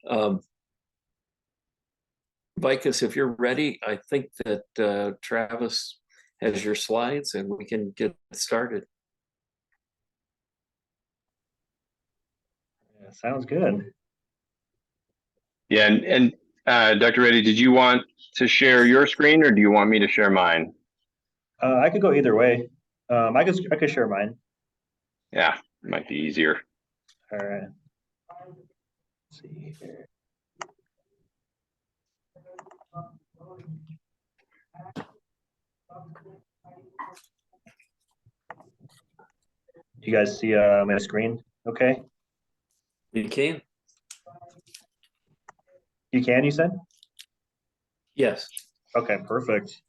Um, Vikas, if you're ready, I think that Travis has your slides and we can get started. Yeah, sounds good. Yeah, and Dr. Reddy, did you want to share your screen or do you want me to share mine? I could go either way. I could share mine. Yeah, might be easier. All right. Let's see here. You guys see my screen? Okay. You can? You can, you said? Yes. Okay, perfect.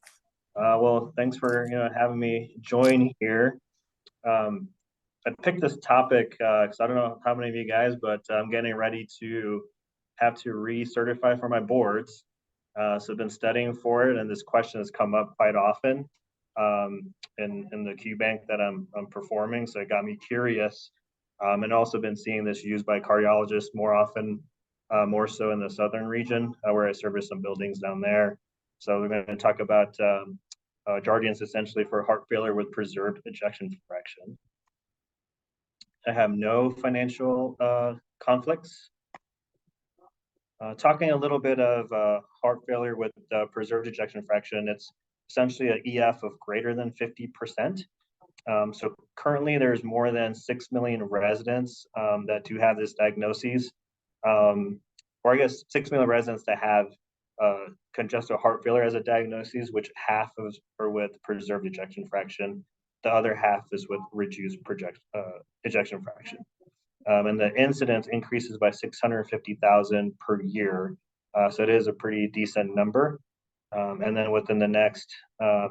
Well, thanks for having me join here. I picked this topic because I don't know how many of you guys, but I'm getting ready to have to recertify for my boards. So I've been studying for it, and this question has come up quite often in the Q bank that I'm performing. So it got me curious, and also been seeing this used by cardiologists more often, more so in the southern region where I service some buildings down there. So we're going to talk about Jardiance essentially for heart failure with preserved ejection fraction. I have no financial conflicts. Talking a little bit of heart failure with preserved ejection fraction, it's essentially an EF of greater than 50%. So currently there's more than 6 million residents that do have this diagnosis, or I guess 6 million residents that have congestive heart failure as a diagnosis, which half of are with preserved ejection fraction. The other half is with reduced ejection fraction. And the incidence increases by 650,000 per year. So it is a pretty decent number. And then within the next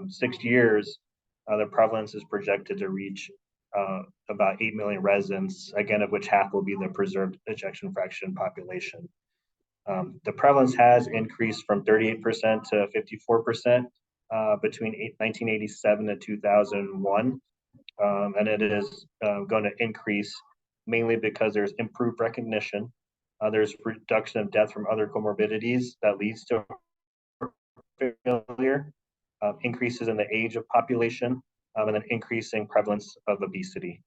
6 years, the prevalence is projected to reach about 8 million residents, again, of which half will be the preserved ejection fraction population. The prevalence has increased from 38% to 54% between 1987 and 2001. And it is going to increase mainly because there's improved recognition. There's reduction of death from other comorbidities that leads to failure, increases in the age of population, and then increasing prevalence of obesity.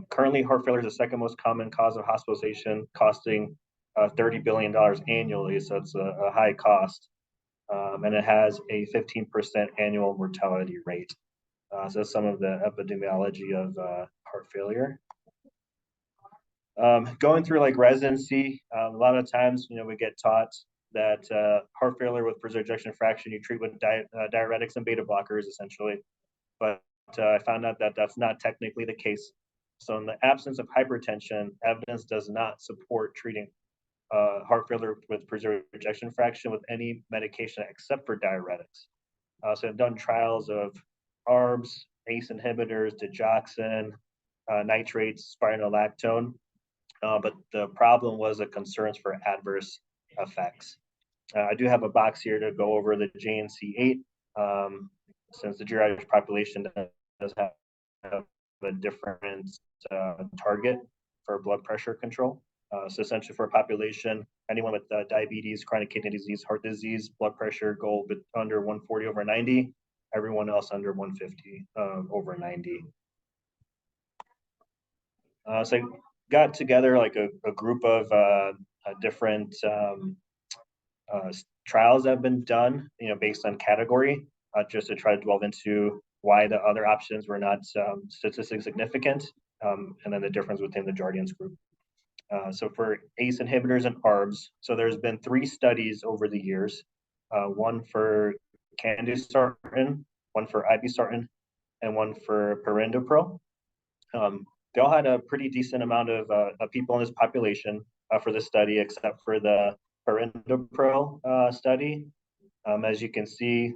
Currently, heart failure is the second most common cause of hospitalization, costing $30 billion annually, so it's a high cost. And it has a 15% annual mortality rate. So some of the epidemiology of heart failure. Going through like residency, a lot of times, we get taught that heart failure with preserved ejection fraction, you treat with diuretics and beta blockers essentially. But I found out that that's not technically the case. So in the absence of hypertension, evidence does not support treating heart failure with preserved ejection fraction with any medication except for diuretics. So I've done trials of ARBs, ACE inhibitors, digoxin, nitrates, spironolactone, but the problem was the concerns for adverse effects. I do have a box here to go over the JNC8, since the geriatric population does have a different target for blood pressure control. So essentially for a population, anyone with diabetes, chronic kidney disease, heart disease, blood pressure go under 140 over 90, everyone else under 150 over 90. So I got together like a group of different trials that have been done, based on category, just to try to delve into why the other options were not statistically significant, and then the difference within the Jardiance group. So for ACE inhibitors and ARBs, so there's been 3 studies over the years, one for candesartan, one for irbesartan, and one for perindopril. They all had a pretty decent amount of people in this population for this study, except for the perindopril study. As you can see,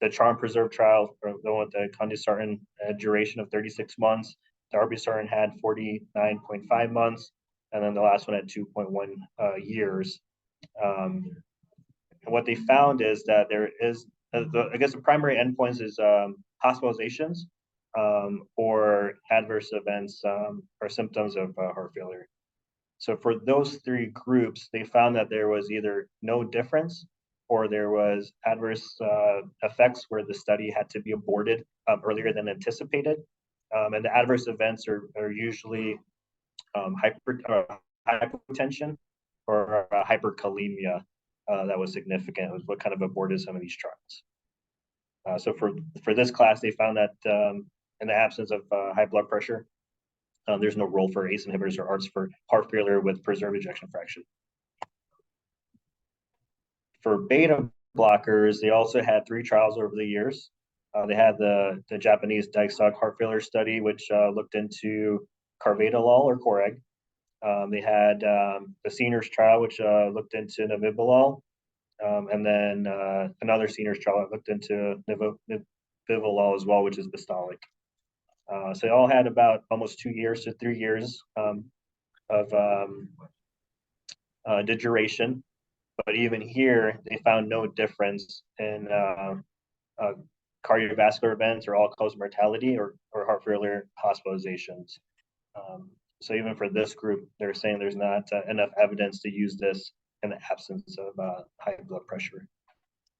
the Charm Preserve trial, or the one with the candesartan, duration of 36 months. The irbesartan had 49.5 months, and then the last one had 2.1 years. And what they found is that there is, I guess the primary endpoints is hospitalizations or adverse events or symptoms of heart failure. So for those three groups, they found that there was either no difference or there was adverse effects where the study had to be aborted earlier than anticipated. And the adverse events are usually hypotension or hyperkalemia that was significant. It was what kind of aborted some of these trials. So for this class, they found that in the absence of high blood pressure, there's no role for ACE inhibitors or ARTs for heart failure with preserved ejection fraction. For beta blockers, they also had 3 trials over the years. They had the Japanese Daisoc heart failure study, which looked into carvedilol or Coreg. They had the seniors trial, which looked into nebivolol, and then another seniors trial that looked into nebivolol as well, which is Bistolic. So they all had about almost 2 years to 3 years of the duration. But even here, they found no difference in cardiovascular events or all-cause mortality or heart failure hospitalizations. So even for this group, they're saying there's not enough evidence to use this in the absence of high blood pressure.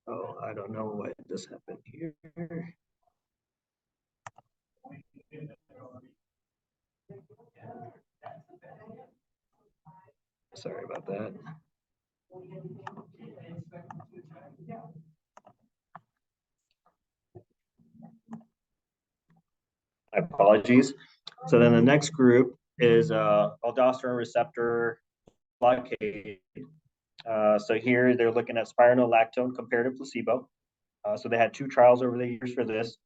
Oh, I don't know what just happened here. Sorry about that. Apologies. So then the next group is aldosterone receptor blockade. So here they're looking at spironolactone compared to placebo. So they had 2 trials over the years for this.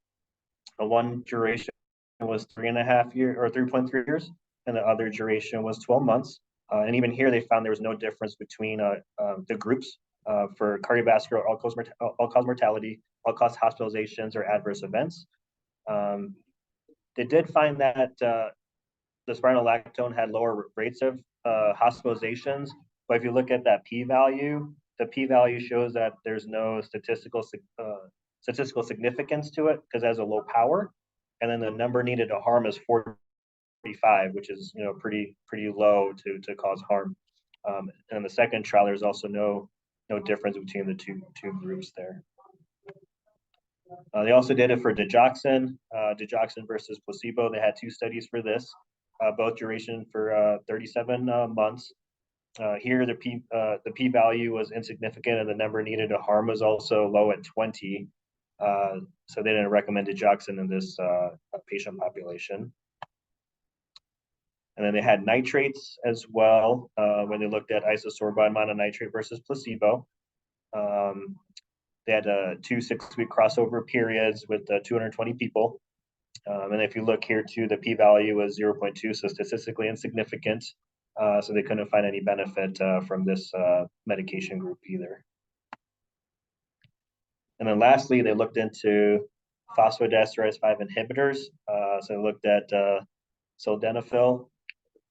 One duration was 3.5 years or 3.3 years, and the other duration was 12 months. And even here, they found there was no difference between the groups for cardiovascular all-cause mortality, all-cause hospitalizations, or adverse events. They did find that the spironolactone had lower rates of hospitalizations, but if you look at that p-value, the p-value shows that there's no statistical significance to it because it has a low power, and then the number needed to harm is 45, which is pretty low to cause harm. And the second trial, there's also no difference between the two groups there. They also did it for digoxin versus placebo. They had 2 studies for this, both duration for 37 months. Here, the p-value was insignificant, and the number needed to harm was also low at 20. So they didn't recommend digoxin in this patient population. And then they had nitrates as well when they looked at isosorbide mononitrate versus placebo. They had 2 6-week crossover periods with 220 people. And if you look here too, the p-value was 0.2, so statistically insignificant. So they couldn't find any benefit from this medication group either. And then lastly, they looked into phosphodiesterase 5 inhibitors. So they looked at sildenafil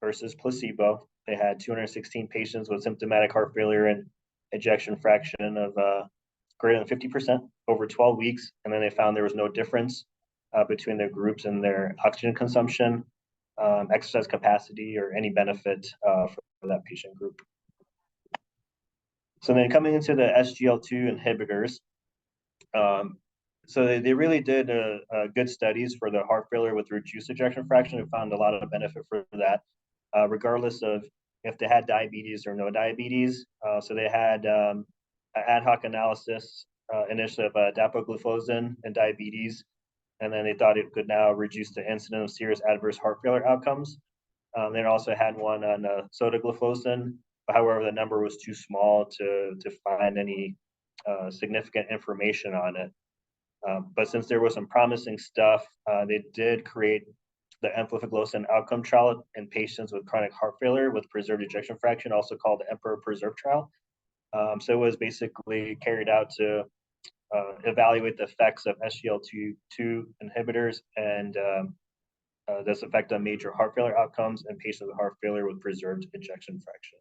versus placebo. They had 216 patients with symptomatic heart failure and ejection fraction of greater than 50% over 12 weeks. And then they found there was no difference between their groups and their oxygen consumption, exercise capacity, or any benefit for that patient group. So then coming into the SGLT2 inhibitors, so they really did good studies for the heart failure with reduced ejection fraction and found a lot of benefit for that, regardless of if they had diabetes or no diabetes. So they had an ad hoc analysis initially of dapagliflozin and diabetes, and then they thought it could now reduce the incidence of serious adverse heart failure outcomes. They also had one on sotagliflozin. However, the number was too small to find any significant information on it. But since there was some promising stuff, they did create the empagliflozin outcome trial in patients with chronic heart failure with preserved ejection fraction, also called the Emperor Preserve trial. So it was basically carried out to evaluate the effects of SGLT2 inhibitors and this effect on major heart failure outcomes in patients with heart failure with preserved ejection fraction.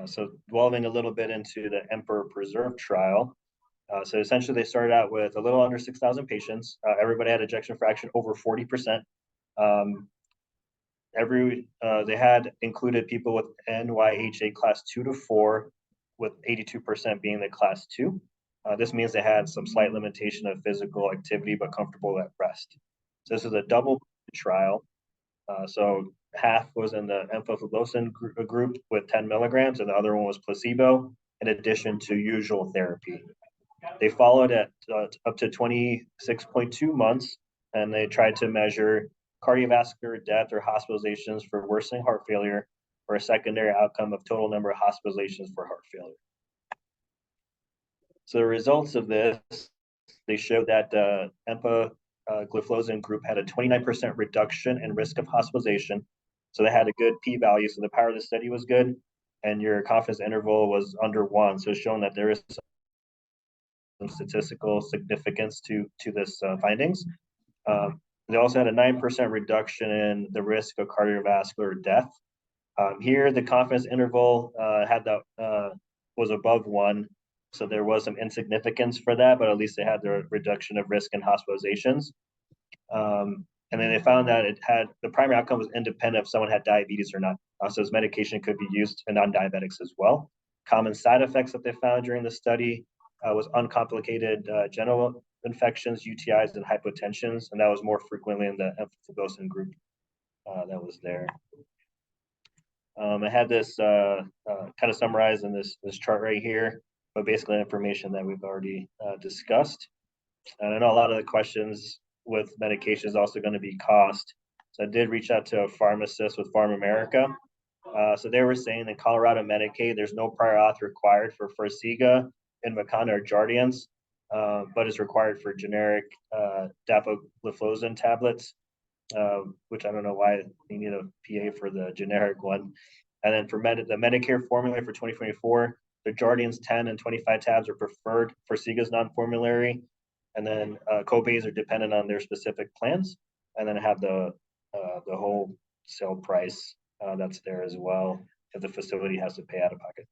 So delving a little bit into the Emperor Preserve trial. So essentially they started out with a little under 6,000 patients. Everybody had ejection fraction over 40%. they had included people with NYHA class 2 to 4, with 82% being the class 2. This means they had some slight limitation of physical activity, but comfortable at rest. So this is a double trial. So half was in the empagliflozin group with 10 milligrams, and the other one was placebo, in addition to usual therapy. They followed at up to 26.2 months, and they tried to measure cardiovascular death or hospitalizations for worsening heart failure, or a secondary outcome of total number of hospitalizations for heart failure. So the results of this, they showed that empagliflozin group had a 29% reduction in risk of hospitalization. So they had a good p-value, so the power of the study was good, and your confidence interval was under 1. So it's showing that there is some statistical significance to this findings. They also had a 9% reduction in the risk of cardiovascular death. Here, the confidence interval was above 1, so there was some insignificance for that, but at least they had the reduction of risk in hospitalizations. And then they found that the primary outcome was independent if someone had diabetes or not. So this medication could be used in non-diabetics as well. Common side effects that they found during the study was uncomplicated genital infections, UTIs, and hypotensions, and that was more frequently in the empagliflozin group that was there. I had this kind of summarized in this chart right here, but basically information that we've already discussed. And I know a lot of the questions with medication is also going to be cost. So I did reach out to a pharmacist with Pharm America. So they were saying in Colorado Medicaid, there's no prior auth required for Farxiga, Invokana, or Jardiance, but it's required for generic dapagliflozin tablets, which I don't know why they need a PA for the generic one. And then for the Medicare formulary for 2024, the Jardiance 10 and 25 tabs are preferred. Farxiga's non-formulary, and then copays are dependent on their specific plans. And then I have the whole sale price that's there as well, if the facility has to pay out of pocket.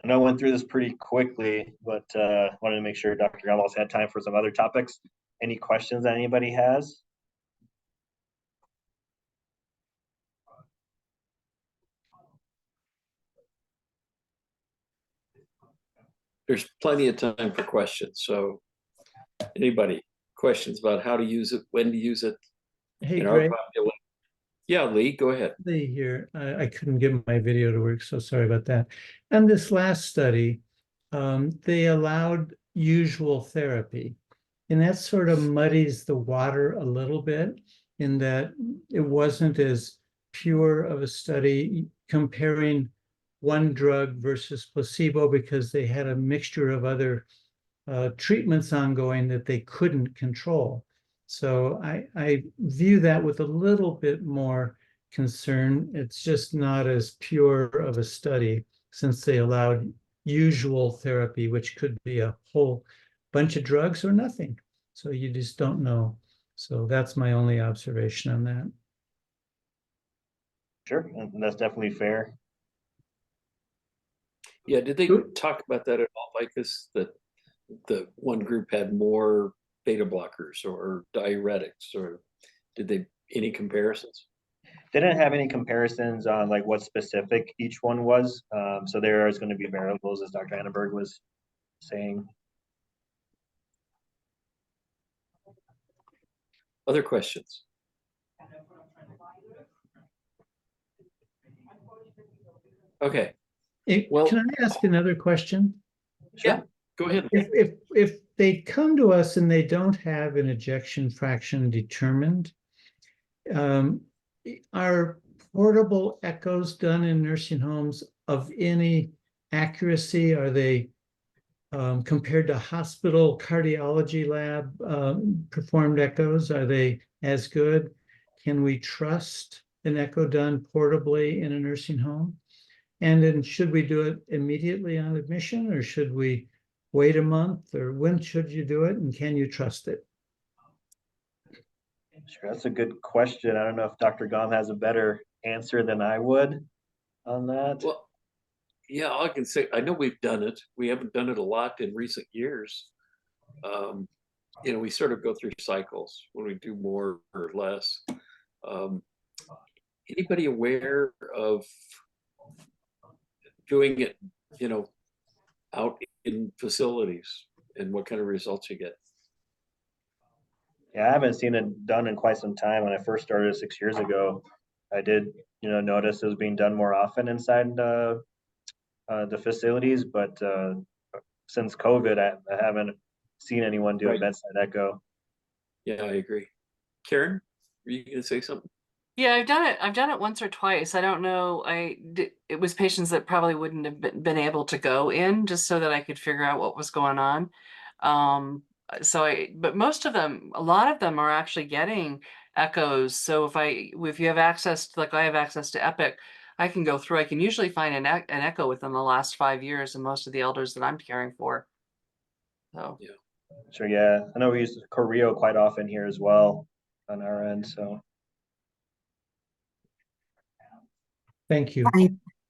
I know I went through this pretty quickly, but wanted to make sure Dr. Gahm also had time for some other topics. Any questions that anybody has? There's plenty of time for questions. So anybody, questions about how to use it, when to use it Hey, in our Greg, population? Yeah, Lee, go ahead. Lee here. I couldn't get my video to work, so sorry about that. And this last study, they allowed usual therapy, and that sort of muddies the water a little bit in that it wasn't as pure of a study comparing one drug versus placebo because they had a mixture of other treatments ongoing that they couldn't control. So I view that with a little bit more concern. It's just not as pure of a study since they allowed usual therapy, which could be a whole bunch of drugs or nothing. So you just don't know. So that's my only observation on that. Sure, and that's definitely fair. Yeah, did they talk about that at all, Vikas, that the one group had more beta blockers or diuretics, or did they any comparisons? They didn't have any comparisons on like what specific each one was. So there is going to be variables, as Dr. Annenberg was saying. Other questions? Okay. Well, can I ask another question? Yeah, go ahead. If they come to us and they don't have an ejection fraction determined, are portable echoes done in nursing homes of any accuracy? Are they compared to hospital cardiology lab performed echoes? Are they as good? Can we trust an echo done portably in a nursing home? And then should we do it immediately on admission, or should we wait a month, or when should you do it, and can you trust it? Sure, that's a good question. I don't know if Dr. Gahm has a better answer than I would on that. Well, yeah, I can say I know we've done it. We haven't done it a lot in recent years. We sort of go through cycles when we do more or less. Anybody aware of doing it, you know, out in facilities and what kind of results you get? Yeah, I haven't seen it done in quite some time. When I first started 6 years ago, I did, notice it was being done more often inside the facilities, but since COVID, I haven't seen anyone do a Right. bedside echo. Yeah, I agree. Karen, were you going to say something? Yeah, I've done it. I've done it once or twice. I don't know. It was patients that probably wouldn't have been able to go in just so that I could figure out what was going on. But most of them, a lot of them are actually getting echoes. So if you have access to, like I have access to Epic, I can go through. I can usually find an echo within the last 5 years in most of the elders that I'm caring for. So Yeah. Sure, yeah. I know we use Choreo quite often here as well on our end. So Thank you.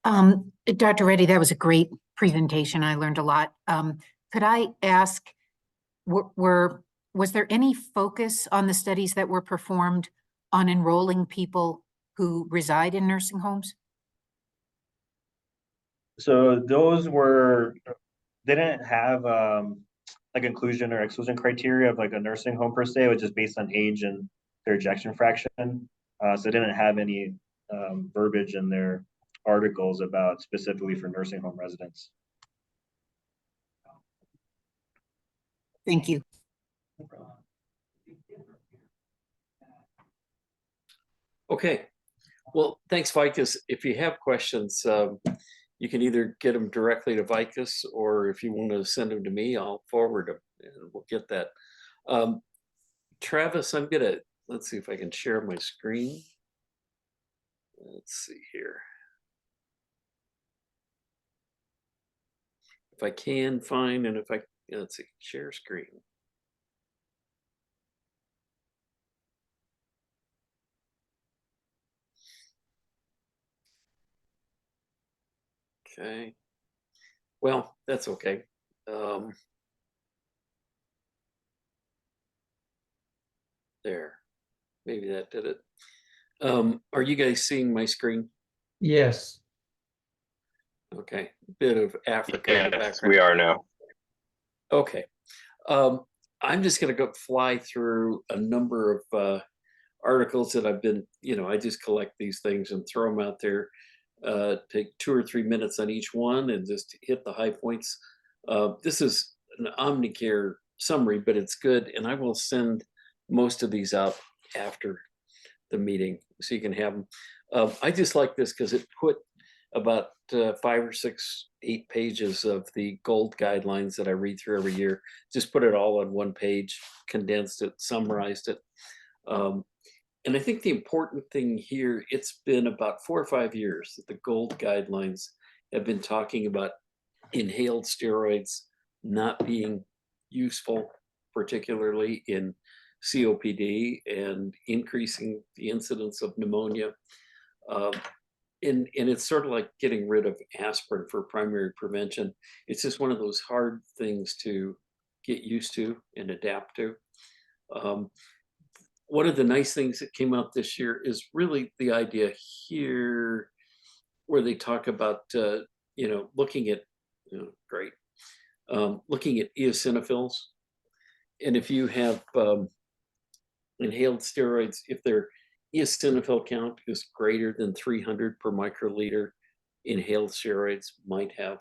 Dr. Reddy, that was a great presentation. I learned a lot. Could I ask, was there any focus on the studies that were performed on enrolling people who reside in nursing homes? So they didn't have like inclusion or exclusion criteria of like a nursing home per se. It was just based on age and their ejection fraction. So they didn't have any verbiage in their articles about specifically for nursing home residents. Thank you. Okay. Well, thanks, Vikas. If you have questions, you can either get them directly to Vikas, or if you want to send them to me, I'll forward them and we'll get that. Travis, let's see if I can share my screen. Let's see here. If I can find, and let's see, share screen. Okay. Well, that's okay. There. Maybe that did it. Are you guys seeing my screen? Yes. Okay. Bit of Africa in the Yes, background. we are now. Okay. I'm just going to go fly through a number of articles that I've been, I just collect these things and throw them out there. Take 2 or 3 minutes on each one and just hit the high points. This is an Omnicare summary, but it's good. And I will send most of these out after the meeting so you can have them. I just like this because it put about 5 or 6, 8 pages of the gold guidelines that I read through every year. Just put it all on one page, condensed it, summarized it. And I think the important thing here, it's been about 4 or 5 years that the gold guidelines have been talking about inhaled steroids not being useful, particularly in COPD and increasing the incidence of pneumonia. And it's sort of like getting rid of aspirin for primary prevention. It's just one of those hard things to get used to and adapt to. One of the nice things that came out this year is really the idea here where they talk about, looking at, looking at eosinophils. And if you have inhaled steroids, if their eosinophil count is greater than 300 per microliter, inhaled steroids might have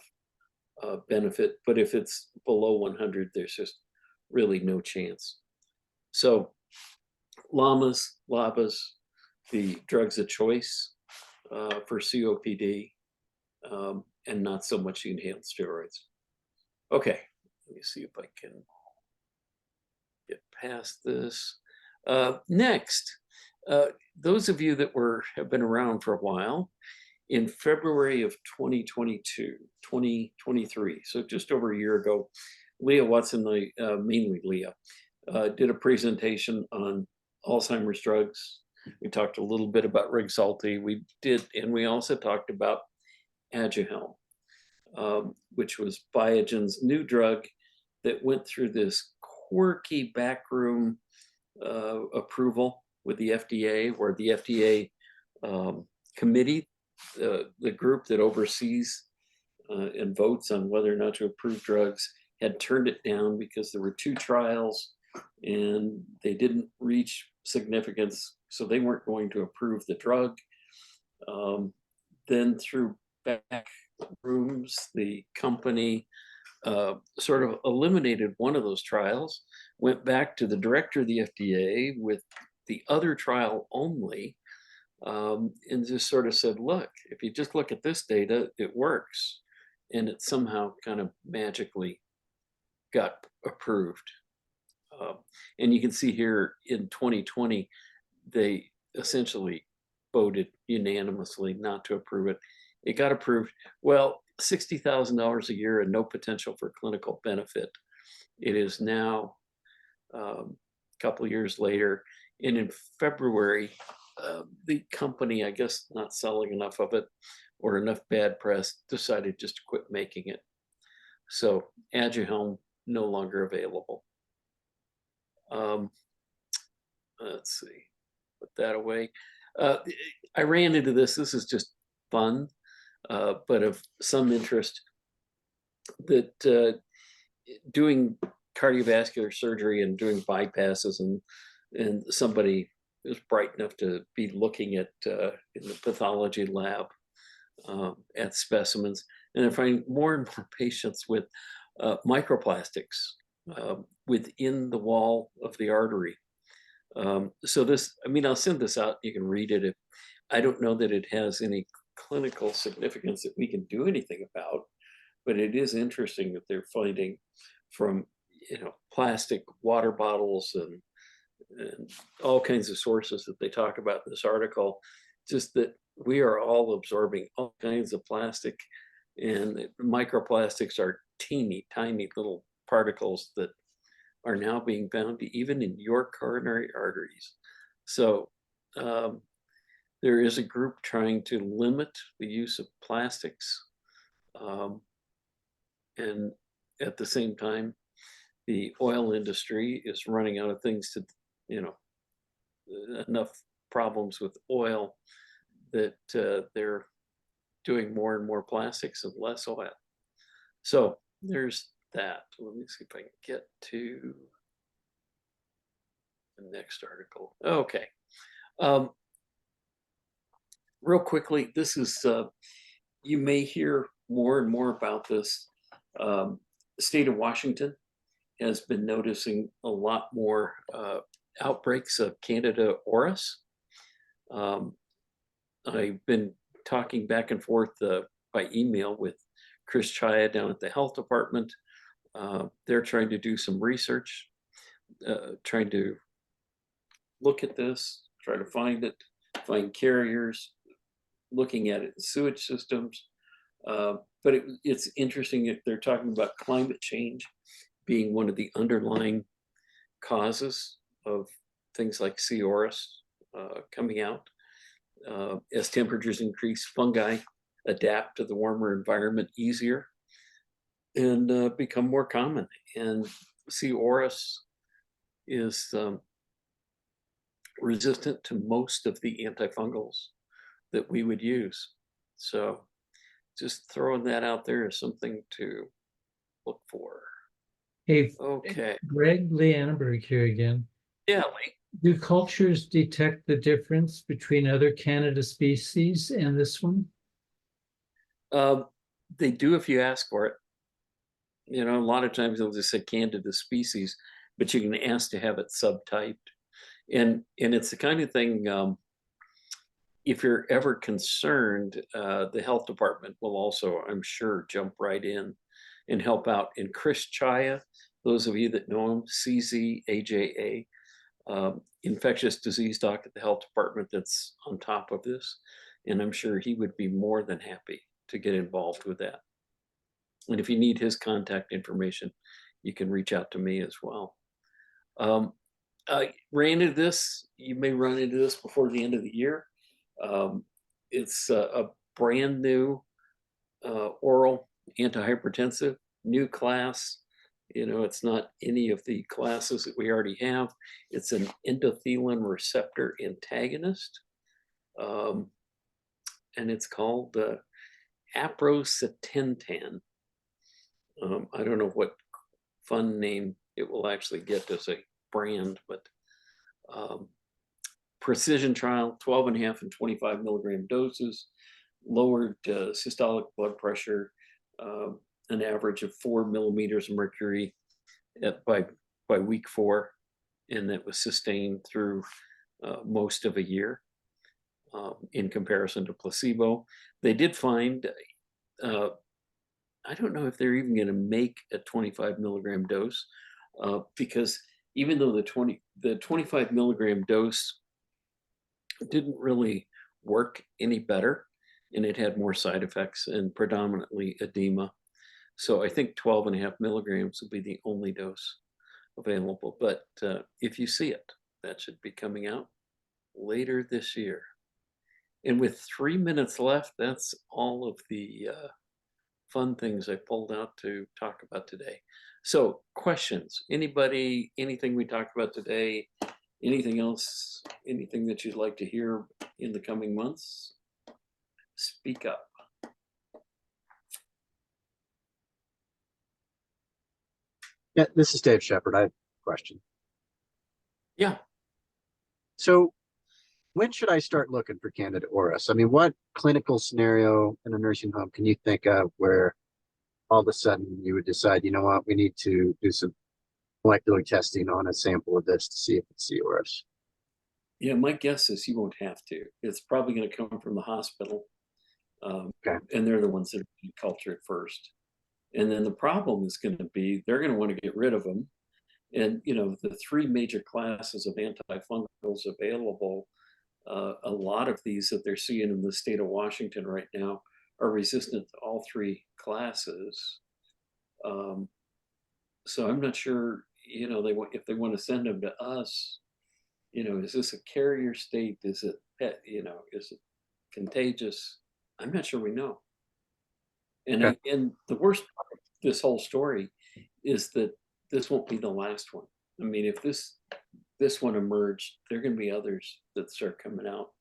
benefit. But if it's below 100, there's just really no chance. So LABAs, the drugs of choice for COPD, and not so much the inhaled steroids. Okay, let me see if I can get past this. Next, those of you that have been around for a while, in February of 2023, so just over a year ago, Leah Watson, mainly Leah, did a presentation on Alzheimer's drugs. We talked a little bit about Rexulti. And we also talked about Aduhelm, which was Biogen's new drug that went through this quirky backroom approval with the FDA, where the FDA committee, the group that oversees and votes on whether or not to approve drugs, had turned it down because there were 2 trials and they didn't reach significance, so they weren't going to approve the drug. Then through back rooms, the company sort of eliminated one of those trials, went back to the director of the FDA with the other trial only, and just sort of said, look, if you just look at this data, it works. And it somehow kind of magically got approved. And you can see here in 2020, they essentially voted unanimously not to approve it. It got approved. Well, $60,000 a year and no potential for clinical benefit. It is now a couple of years later, and in February, the company, I guess not selling enough of it or enough bad press, decided just to quit making it. So Aduhelm no longer available. Let's see, put that away. I ran into this. This is just fun, but of some interest, that doing cardiovascular surgery and doing bypasses, and somebody is bright enough to be looking at in the pathology lab at specimens, and I find more and more patients with microplastics within the wall of the artery. So this, I mean, I'll send this out. You can read it. I don't know that it has any clinical significance that we can do anything about, but it is interesting that they're finding from, you know, plastic water bottles and all kinds of sources that they talk about in this article, just that we are all absorbing all kinds of plastic, and microplastics are teeny tiny little particles that are now being found even in your coronary arteries. So there is a group trying to limit the use of plastics, and at the same time, the oil industry is running out of things to, you know, enough problems with oil that they're doing more and more plastics and less oil. So there's that. Let me see if I can get to the next article. Okay. Real quickly, this is, you may hear more and more about this. The state of Washington has been noticing a lot more outbreaks of Candida auris. I've been talking back and forth by email with Chris Chaya down at the health department. They're trying to do some research, trying to look at this, try to find it, find carriers, looking at it in sewage systems. But it's interesting if they're talking about climate change being one of the underlying causes of things like C. auris coming out. As temperatures increase, fungi adapt to the warmer environment easier and become more common. And C. auris is resistant to most of the antifungals that we would use. So just throwing that out there is something to look for. Hey, Okay. Greg Leanberg here again. Yeah, Lee. Do cultures detect the difference between other Candida species and this one? They do if you ask for it. You know, a lot of times they'll just say Candida species, but you can ask to have it subtyped. And it's the kind of thing, if you're ever concerned, the health department will also, I'm sure, jump right in and help out. And Chris Chaya, those of you that know him, CZAJA, infectious disease doc at the health department that's on top of this. And I'm sure he would be more than happy to get involved with that. And if you need his contact information, you can reach out to me as well. I ran into this, you may run into this before the end of the year. It's a brand new oral antihypertensive, new class, You know, it's not any of the classes that we already have. It's an endothelin receptor antagonist. And it's called aprocitentan. I don't know what fun name it will actually get as a brand, but precision trial, 12.5 and 25 milligram doses, lowered systolic blood pressure, an average of 4 millimeters of mercury by week 4, and that was sustained through most of a year in comparison to placebo. They did find, I don't know if they're even going to make a 25 milligram dose, because even though the 25 milligram dose didn't really work any better, and it had more side effects and predominantly edema. So I think 12.5 milligrams will be the only dose available. But if you see it, that should be coming out later this year. And with 3 minutes left, that's all of the fun things I pulled out to talk about today. So questions, anybody, anything we talked about today, anything else, anything that you'd like to hear in the coming months? Speak up. Yeah, this is Dave Shepard. I have a question. Yeah. So when should I start looking for candidate Auris? I mean, what clinical scenario in a nursing home can you think of where all of a sudden you would decide, you know what, we need to do some molecular testing on a sample of this to see if it's the Auris? Yeah, my guess is you won't have to. It's probably going to come from the hospital. Okay. And they're the ones that are going to culture it first. And then the problem is going to be, they're going to want to get rid of them. And, you know, the 3 major classes of antifungals available, a lot of these that they're seeing in the state of Washington right now are resistant to all 3 classes. So I'm not sure, you know, if they want to send them to us, you know, is this a carrier state? Is it, you know, is it contagious? I'm not sure we know. And Okay. and the worst part of this whole story is that this won't be the last one. I mean, if this one emerged, there are going to be others that start coming out,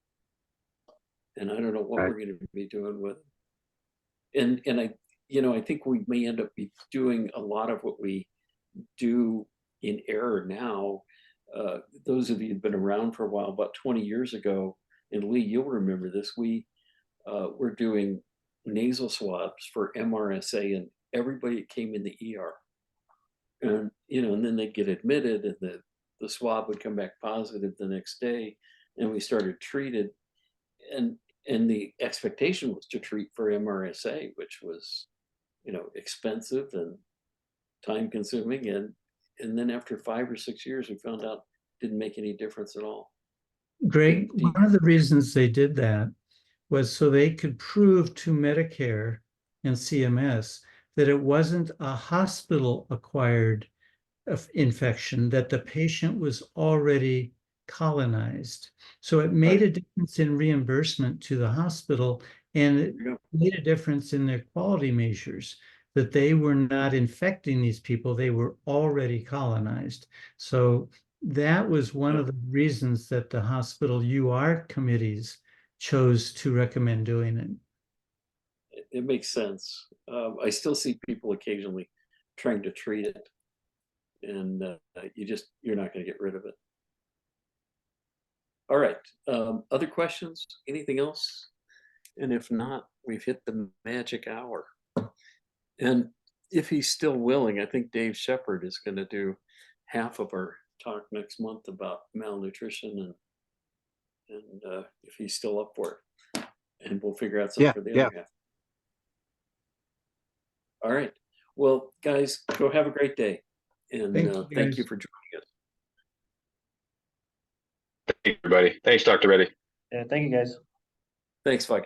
and I don't know what Right. we're going to be doing with it. And I, you know, I think we may end up doing a lot of what we do in error now. Those of you who've been around for a while, about 20 years ago, and Lee, you'll remember this, we were doing nasal swabs for MRSA, and everybody came in the ER. And, you know, and then they'd get admitted, and the swab would come back positive the next day, and we started treated. And the expectation was to treat for MRSA, which was, you know, expensive and time consuming. And then after 5 or 6 years, we found out it didn't make any difference at all. Greg, one of the reasons they did that was so they could prove to Medicare and CMS that it wasn't a hospital-acquired infection, that the patient was already colonized. So it made a difference in reimbursement to the hospital, and it made a difference in their quality measures, that they were not infecting these people, they were already colonized. So that was one of the reasons that the hospital UR committees chose to recommend doing it. It makes sense. I still see people occasionally trying to treat it, and you're not going to get rid of it. All right. Other questions? Anything else? And if not, we've hit the magic hour. And if he's still willing, I think Dave Shepard is going to do half of our talk next month about malnutrition, and if he's still up for it, and we'll figure out something for the other half. All right. Well, guys, go have a great day, and thank you for joining us. Thank you, everybody. Thanks, Dr. Reddy. Yeah, thank you guys. Thanks, Vikas.